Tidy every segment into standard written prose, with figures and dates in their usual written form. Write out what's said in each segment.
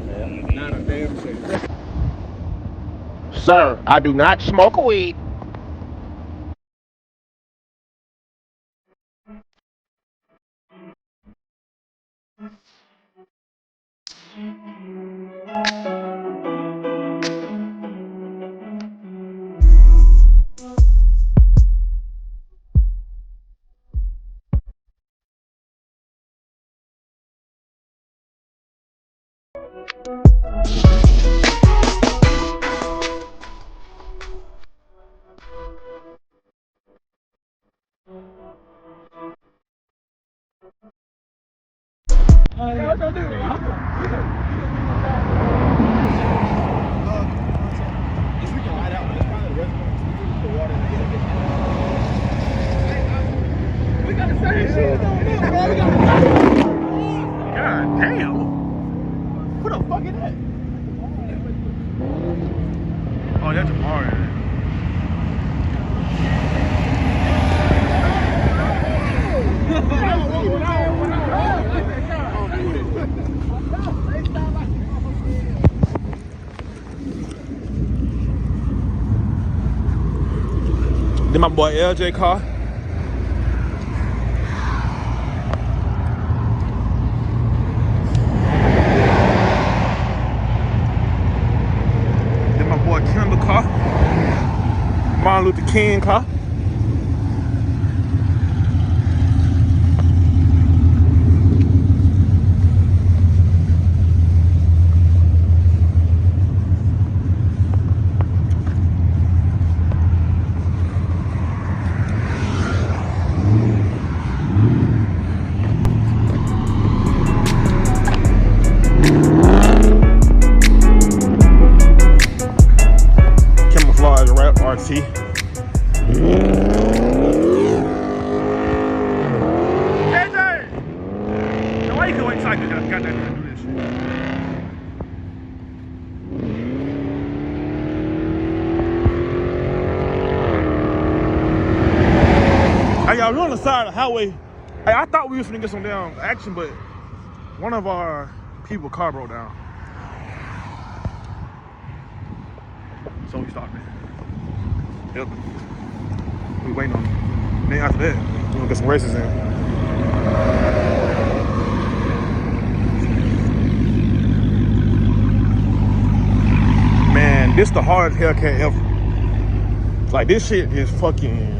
Not a damn thing. Sir, I do not smoke weed. God damn. Who the fuck is that? Oh, that's Mario. Then my boy LJ car. Then my boy Kendall car. Martin Luther King car. Camouflage rap RT. AJ! Now why you go inside? You got that to do this shit. Hey, y'all, we're on the side of the highway. Hey, I thought we was gonna get some damn action, but one of our people car broke down. So we stopped it. Yep. We waiting on him. Then after that, we're gonna get some races in. Man, this the hardest Hellcat ever. Like, this shit is fucking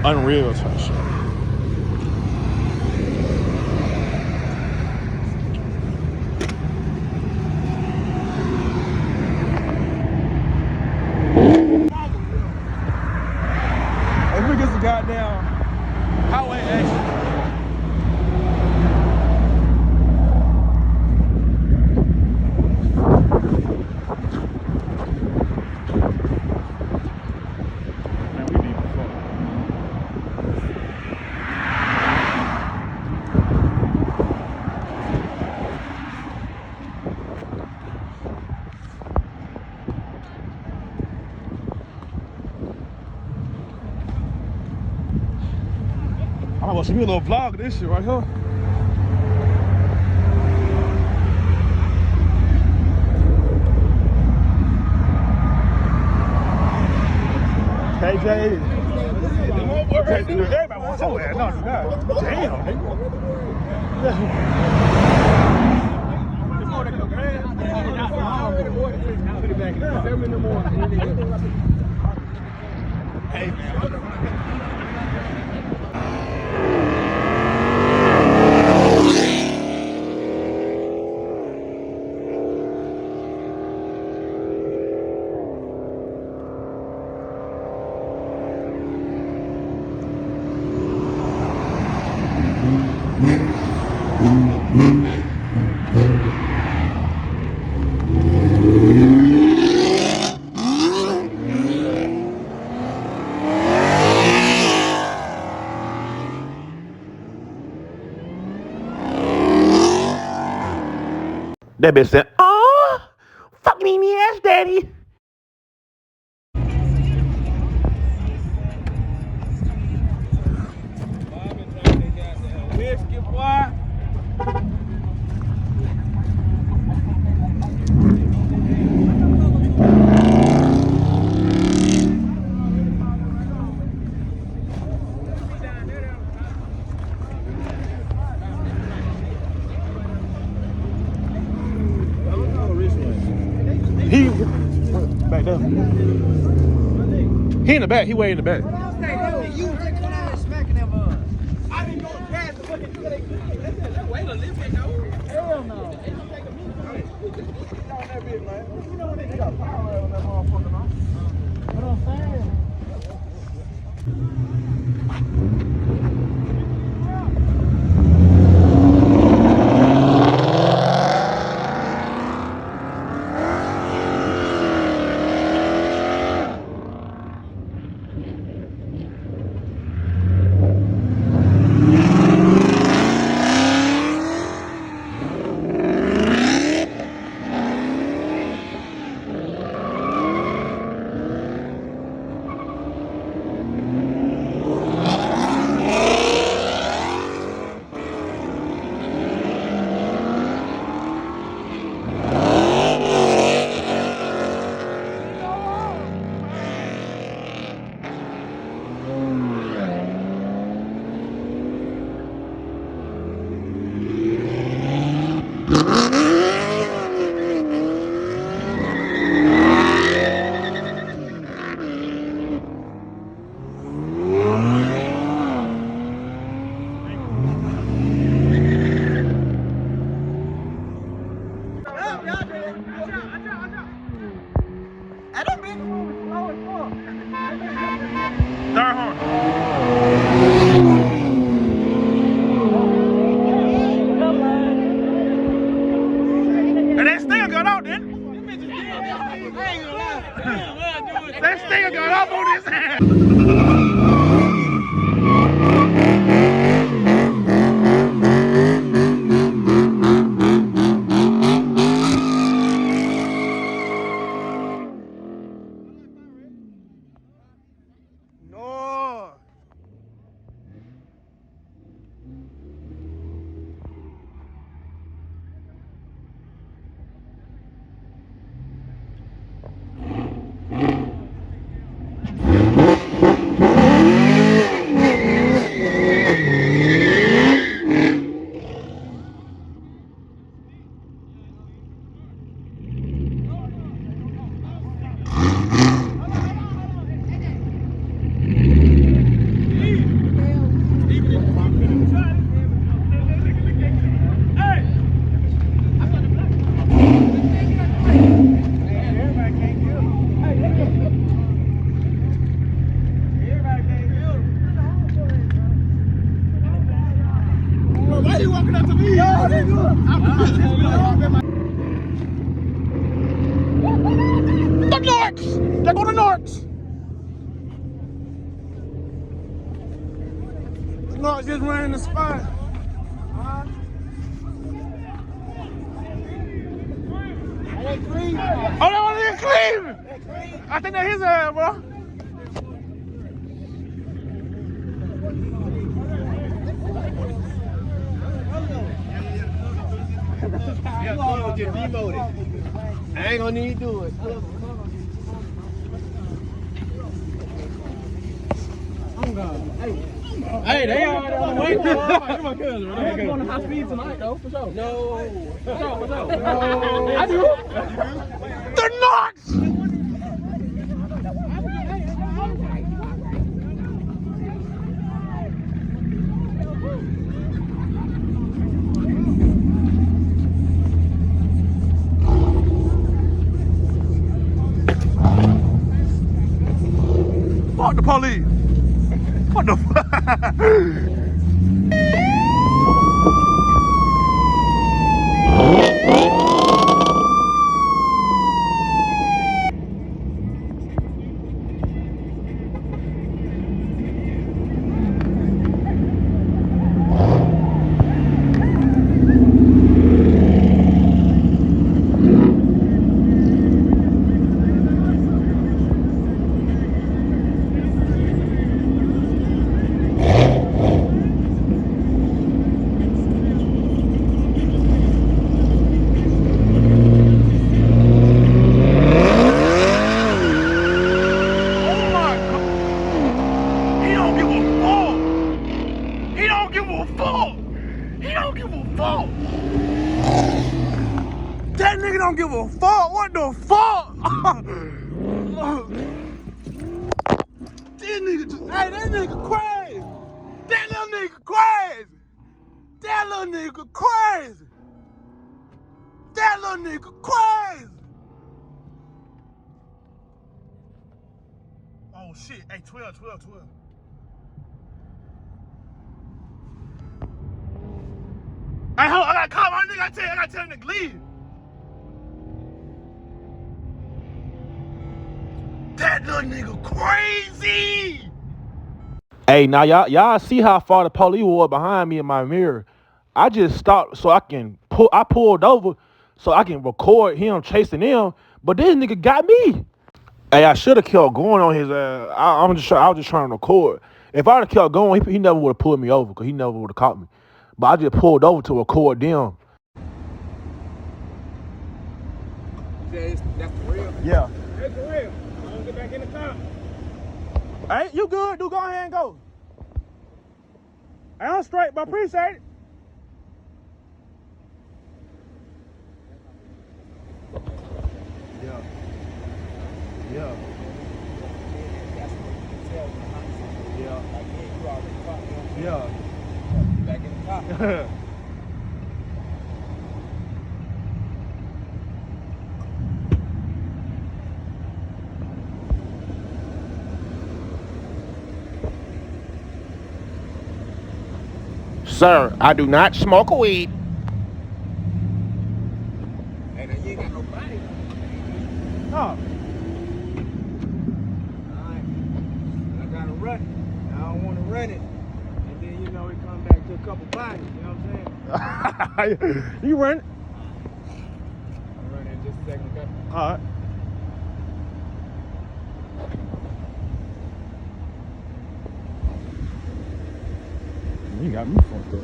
unreal type shit. If we get some goddamn highway action. Man, we deep as fuck. I'm gonna shoot me a little vlog of this shit right here. KJ. Everybody wants your ass. No, no. Damn, hey, man. That bitch said, "Oh, fuck me in the ass, daddy." Whiskey, boy. He back there. He in the back. He way in the back. You just come out and smacking them I didn't go past the fucking wait a little bit, though. Hell no. It don't take a minute. On that bit, man. You know when they got power on that motherfucker, man. What I'm saying? Third horn. And that still got out, didn't it? That still got off on his hand. No. Why you walking up to me? The Norks! They're going to Norks! The Norks just ran the spot. Oh, that one is clean! I think that's his ass, bro. Get demoted. I ain't gonna need to do it. I'm gone. Hey, they are on the way. You're my cousin. Right? They're going to high speed tonight, though, for sure. No. For sure. No. I do. The Norks! Fuck the police. What the fuck? fuck? That nigga don't give a fuck. What the fuck? This nigga just, hey, that nigga crazy. That little nigga crazy. That little nigga crazy. That little nigga crazy. Oh shit. Hey, 12. Hey, hold on, I gotta call my nigga. I gotta tell him to leave. That little nigga crazy. Hey, now y'all see how far the police was behind me in my mirror. I just stopped so I can pull. I pulled over so I can record him chasing them. But this nigga got me. Hey, I should have kept going on his ass. I was just trying to record. If I'd have kept going, he never would have pulled me over because he never would have caught me. But I just pulled over to record them. That's the real. Yeah. That's the real. I don't get back in the car. Hey, you good? Go ahead and go. Hey, I'm straight, but appreciate it. Yeah. Yeah. Yeah. Yeah. Back in the car. Sir, I do not smoke weed. Hey, now you ain't got no body. No. Alright. I gotta run it. I don't want to run it. And then, it come back to a couple bodies. You know what I'm saying? You run. I'll run it in just a second, okay? All right. You got me fucked up,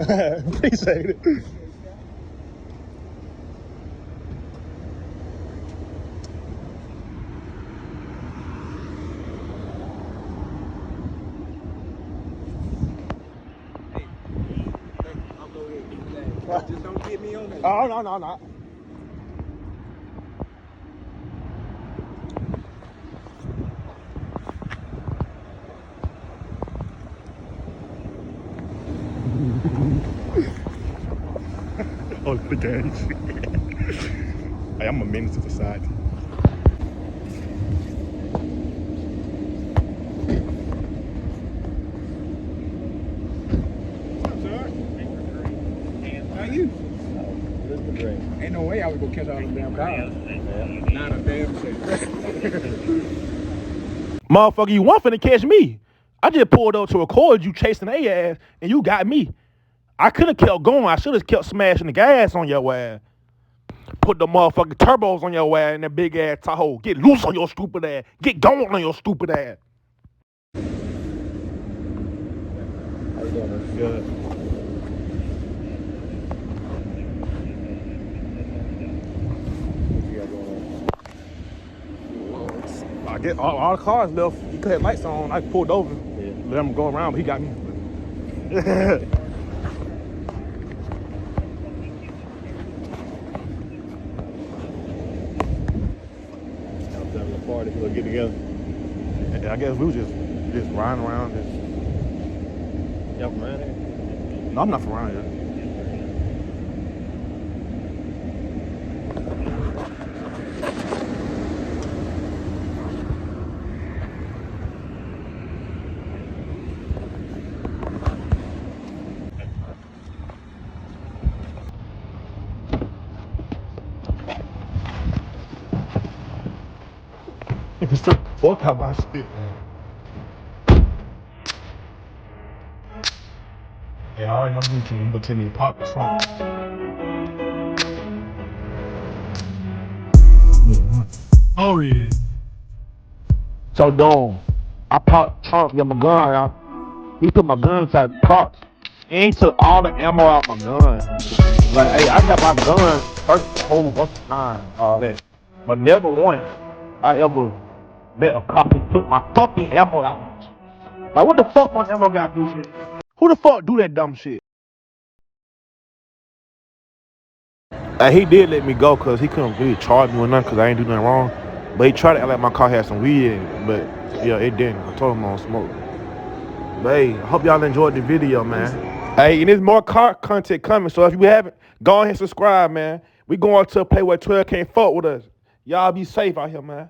man. Appreciate it. I'll go ahead. Just don't get me on that. Oh, no. Oh, the gang shit. Hey, I'm a menace to society. How you? Ain't no way I was gonna catch all them damn cars. Not a damn shit. Motherfucker, you want finna catch me. I just pulled up to record you chasing their ass, and you got me. I could have kept going. I should have kept smashing the gas on your ass. Put the motherfucking turbos on your ass in that big ass Tahoe. Get loose on your stupid ass. Get going on your stupid ass. How you doing? Good. I get all the cars left. He cut lights on. I pulled over. Yeah. Let him go around, but he got me. Party, we'll get together. And I guess we was just riding around. Y'all from around here? No, I'm not from around here. It's the fuck out my shit. Yeah, I already know you can look to me pop the front. Oh yeah. So dumb. I popped Trump, get my gun out. He put my gun inside the car. And he took all the ammo out my gun. Like, hey, I got my gun first a whole bunch of time, all that. But never once I ever let a cop took my fucking ammo out. Like, what the fuck my ammo got to do with it? Who the fuck do that dumb shit? He did let me go because he couldn't really charge me or nothing because I ain't do nothing wrong. But he tried to act like my car had some weed in it. But yeah, it didn't. I told him I don't smoke. But hey, I hope y'all enjoyed the video, man. Hey, and there's more car content coming. So if you haven't, go ahead and subscribe, man. We going to a play where 12 can't fuck with us. Y'all be safe out here, man.